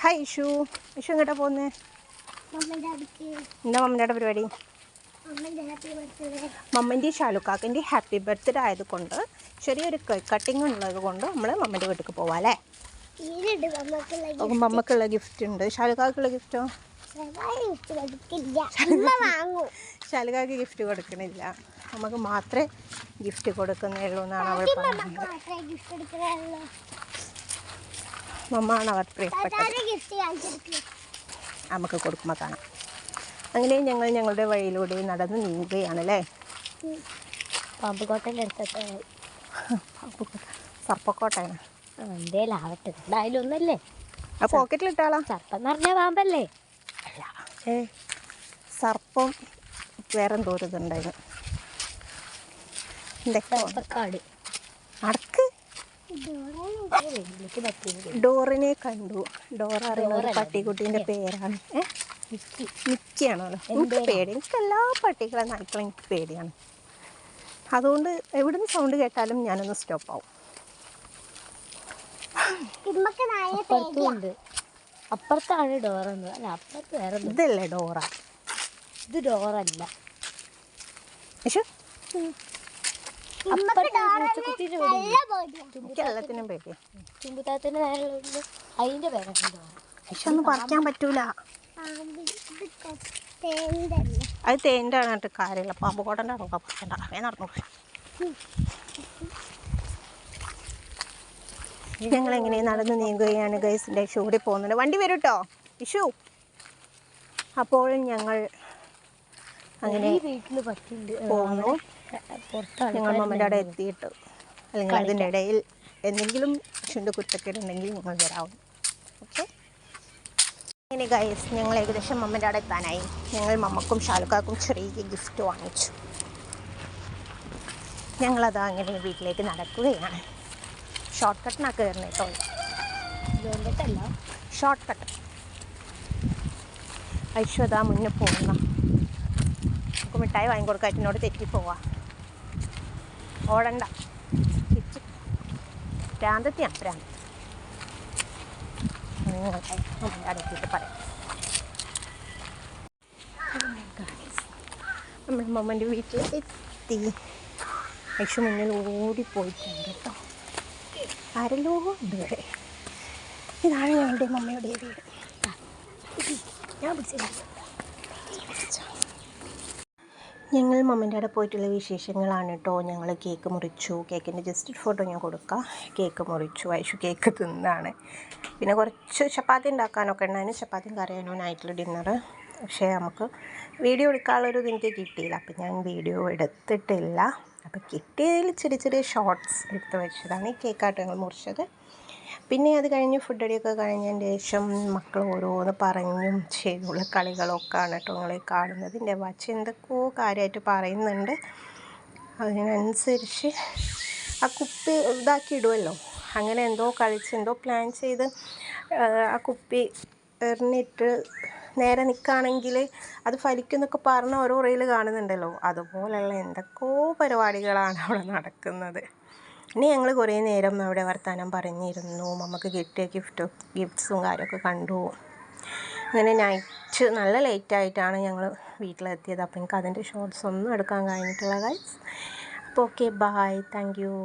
Hi issue. Issue എങ്ങോട്ടാ പോകുന്നേ? എന്താ മമ്മൻ്റെ പരിപാടി? മമ്മൻ്റെ ഷാലുക്കാക്കിൻ്റെ ഹാപ്പി ബർത്ത്ഡേ ആയതുകൊണ്ട് ചെറിയൊരു കട്ടിങ് ഉള്ളത് കൊണ്ട് നമ്മൾ മമ്മൻ്റെ വീട്ടിലേക്ക് പോവാം അല്ലേ? മമ്മക്കുള്ള ഗിഫ്റ്റ് ഉണ്ട്. ഷാലുക്കാക്കുള്ള ഗിഫ്റ്റോ? ഷാലുക്കാക്ക് ഗിഫ്റ്റ് കൊടുക്കണില്ല, നമുക്ക് മാത്രമേ ഗിഫ്റ്റ് കൊടുക്കുന്നുള്ളൂ എന്നാണ് അവൾ പറഞ്ഞത്. മമ്മാണ് അവർ പ്രിയപ്പെട്ടത്. നമുക്ക് കൊടുക്കുമ്പോൾ കാണാം. അങ്ങനെ ഞങ്ങൾ ഞങ്ങളുടെ വഴിയിലൂടെ നടന്ന് നീങ്ങുകയാണല്ലേ. പാമ്പുകോട്ടയിലെടുത്തിട്ട് സർപ്പക്കോട്ടയാണ്. എന്തേലാവട്ടെ, എന്തായാലും ഒന്നല്ലേ. ആ പോക്കറ്റിലിട്ടാളാ. സർപ്പം എന്ന് പറഞ്ഞാൽ പാമ്പല്ലേ? അല്ല, സർപ്പം വേറെ എന്തോ ഒരു ഇതുണ്ടായിരുന്നു. സർപ്പക്കാട്. അടക്ക്. ഡോറിനെ കണ്ടു. ഡോറ അറിയുന്ന പട്ടിക്കുട്ടീൻ്റെ പേരാണ്. മിക്കിയാണല്ലോ. എനിക്ക് പേടി. എനിക്ക് എല്ലാ പട്ടികളെ നായ്ക്കളും എനിക്ക് പേടിയാണ്. അതുകൊണ്ട് എവിടുന്ന് സൗണ്ട് കേട്ടാലും ഞാനൊന്ന് സ്റ്റോപ്പ് ആവും. അപ്പുറത്താണ് ഡോറ. അപ്പുറത്ത് വേറെ ഇതല്ലേ ഡോറ? ഇത് ഡോറല്ല. എല്ലാത്തിനും പേടിയാ. ചുമ്പുത്താത്തിന് നേരെ അതിന്റെ പേരാണ് ഡോറ. പക്ഷെ ഒന്നും പറിക്കാൻ പറ്റൂല. അത് തേൻ്റെ ആണ് കാര്യമില്ല. പാമ്പുകോട്ടൻ്റെ അടക്കം പറിക്കണ്ട. അങ്ങനെ നടന്നു. ഞങ്ങളെങ്ങനെ നടന്ന് നീങ്ങുകയാണ് ഗൈസിൻ്റെ. ഇഷു കൂടി പോകുന്നുണ്ട്. വണ്ടി വരും കേട്ടോ ഇഷു. അപ്പോഴും ഞങ്ങൾ അങ്ങനെ പോകുന്നു. ഞങ്ങൾ മമ്മൻ്റെ അവിടെ എത്തിയിട്ട് അല്ലെങ്കിൽ അതിൻ്റെ ഇടയിൽ എന്തെങ്കിലും ഇഷുവിൻ്റെ കുറ്റക്കേടുണ്ടെങ്കിൽ ഞങ്ങൾ വരാവും. ഓക്കെ. അങ്ങനെ ഗൈസ്, ഞങ്ങൾ ഏകദേശം മമ്മൻ്റെ അവിടെ എത്താനായി. ഞങ്ങൾ മമ്മക്കും ഷാലുക്കാക്കും ചെറിയ ഗിഫ്റ്റ് വാങ്ങിച്ചു. ഞങ്ങളത് അങ്ങനെ വീട്ടിലേക്ക് നടക്കുകയാണ്. ഷോർട്ട് കട്ടിനൊക്കെ കയറുന്നത് കേട്ടോ. ഇതുകൊണ്ടിട്ടല്ല, ഷോർട്ട് കട്ട്. ഐശ്വത മുന്നേ പോകുന്ന നമുക്ക് മിഠായി വാങ്ങിക്കൊടുക്കാൻ എന്നോട് തെറ്റിപ്പോവാ. ഓടണ്ട. ഭ്രാന്തത്തിയാണ് ഭ്രാന്ത്. അടുത്തിട്ട് പറയാം. നമ്മൾ മമ്മൻ്റെ വീട്ടിൽ എത്തി. ഐഷു മുന്നിൽ ഓടിപ്പോയിട്ടുണ്ട് കേട്ടോ. ആരെല്ലോ ഉണ്ട് വരെ. ഇതാണ് ഞങ്ങളുടെ മമ്മയുടെ വീട്. ഞാൻ ഞങ്ങൾ മമ്മൻ്റെ അവിടെ പോയിട്ടുള്ള വിശേഷങ്ങളാണ് കേട്ടോ. ഞങ്ങൾ കേക്ക് മുറിച്ചു. കേക്കിൻ്റെ ജസ്റ്റ് ഫോട്ടോ ഞാൻ കൊടുക്കാം. കേക്ക് മുറിച്ചു. ഐഷു കേക്ക് തിന്നാണ്. പിന്നെ കുറച്ച് ചപ്പാത്തി ഉണ്ടാക്കാനൊക്കെ ഉണ്ടായിരുന്നു. ചപ്പാത്തിയും കറിയാനായിട്ടുള്ള ഡിന്നറ്. പക്ഷേ നമുക്ക് വീഡിയോ എടുക്കാനുള്ളൊരു എനിക്ക് കിട്ടിയില്ല. അപ്പം ഞാൻ വീഡിയോ എടുത്തിട്ടില്ല. അപ്പോൾ കിട്ടിയതിൽ ചെറിയ ചെറിയ ഷോർട്ട്സ് എടുത്ത് വെച്ചതാണ്. ഈ കേക്കായിട്ട് ഞങ്ങൾ മുറിച്ചത്. പിന്നെ അത് കഴിഞ്ഞ് ഫുഡ് അടിയൊക്കെ കഴിഞ്ഞതിന് ശേഷം മക്കൾ ഓരോന്ന് പറഞ്ഞും ചെയ്തുള്ള കളികളൊക്കെയാണ് കേട്ടോ നിങ്ങളെ കാണുന്നത്. എൻ്റെ വാച്ച് എന്തൊക്കെയോ കാര്യമായിട്ട് പറയുന്നുണ്ട്. അതിനനുസരിച്ച് ആ കുപ്പി ഇതാക്കി ഇടുമല്ലോ. അങ്ങനെ എന്തോ കളിച്ച് എന്തോ പ്ലാൻ ചെയ്ത് ആ കുപ്പി എറിഞ്ഞിട്ട് നേരെ നിൽക്കുകയാണെങ്കിൽ അത് ഫലിക്കുന്നൊക്കെ പറഞ്ഞ് ഓരോ റീൽ കാണുന്നുണ്ടല്ലോ. അതുപോലെയുള്ള എന്തൊക്കെയോ പരിപാടികളാണ് അവിടെ നടക്കുന്നത്. ഇനി ഞങ്ങൾ കുറേ നേരം അവിടെ വർത്തമാനം പറഞ്ഞിരുന്നു. നമുക്ക് കിട്ടിയ ഗിഫ്റ്റ്സും കാര്യമൊക്കെ കണ്ടു. അങ്ങനെ നൈറ്റ് നല്ല ലേറ്റായിട്ടാണ് ഞങ്ങൾ വീട്ടിലെത്തിയത്. അപ്പോൾ എനിക്ക് അതിൻ്റെ ഷോർട്സ് ഒന്നും എടുക്കാൻ കഴിഞ്ഞിട്ടില്ല ഗൈസ്. അപ്പോൾ ഓക്കെ, ബൈ, താങ്ക് യു.